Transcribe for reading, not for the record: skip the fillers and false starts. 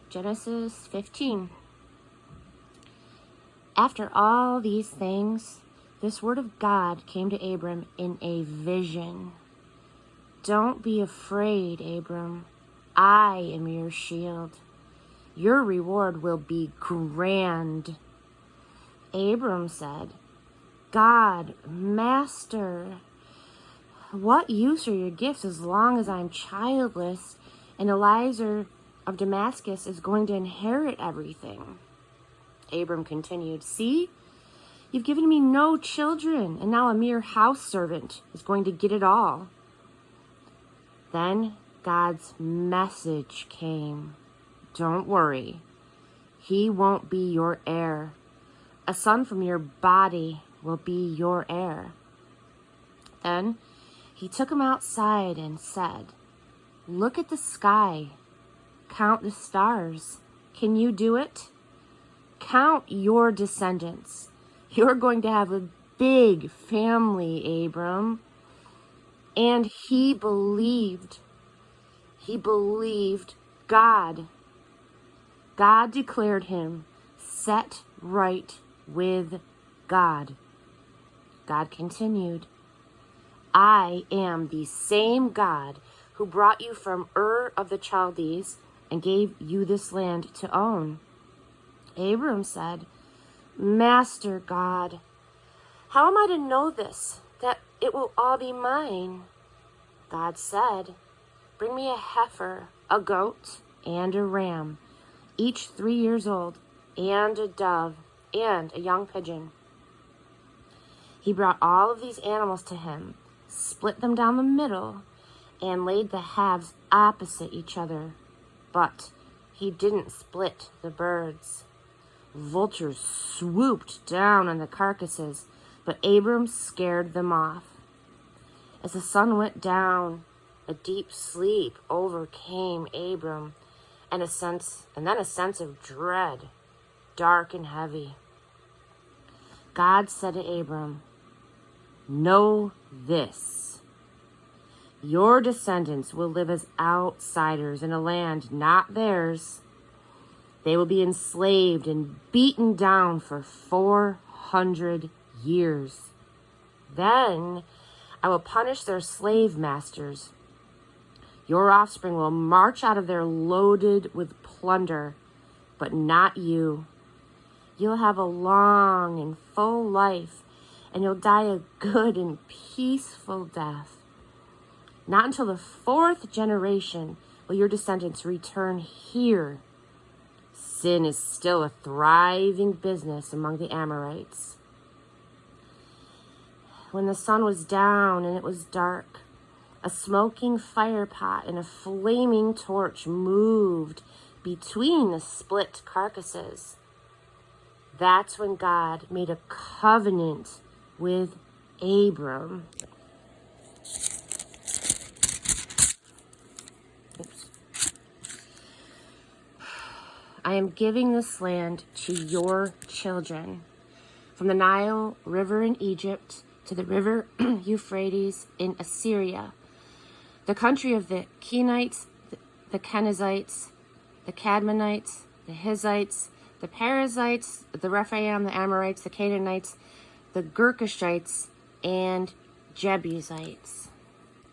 Genesis 15. After all these things, this word of God came to Abram in a vision. Don't be afraid, Abram. I am your shield. Your reward will be grand. Abram said, God, Master, what use are your gifts as long as I'm childless and Eliezer of Damascus is going to inherit everything? Abram continued, see, you've given me no children, and now a mere house servant is going to get it all. Then God's message came. Don't worry, he won't be your heir. A son from your body will be your heir. Then he took him outside and said, look at the sky. Count the stars. Can you do it? Count your descendants. You're going to have a big family, Abram. And he believed. He believed God. God declared him set right with God. God continued, I am the same God who brought you from Ur of the Chaldees and gave you this land to own. Abram said, Master God, how am I to know this, that it will all be mine? God said, bring me a heifer, a goat, and a ram, each 3 years old, and a dove, and a young pigeon. He brought all of these animals to him, split them down the middle, and laid the halves opposite each other. But he didn't split the birds. Vultures swooped down on the carcasses, but Abram scared them off. As the sun went down, a deep sleep overcame Abram, and then a sense of dread, dark and heavy. God said to Abram, know this, your descendants will live as outsiders in a land not theirs. They will be enslaved and beaten down for 400 years. Then I will punish their slave masters. Your offspring will march out of there loaded with plunder, but not you. You'll have a long and full life, and you'll die a good and peaceful death. Not until the 4th generation will your descendants return here. Sin is still a thriving business among the Amorites. When the sun was down and it was dark, a smoking fire pot and a flaming torch moved between the split carcasses. That's when God made a covenant with Abram. I am giving this land to your children, from the Nile River in Egypt to the river Euphrates in Assyria, the country of the Kenites, the Kenizzites, the Cadmonites, the Hittites, the Perizzites, the Rephaim, the Amorites, the Canaanites, the Girgashites, and Jebusites.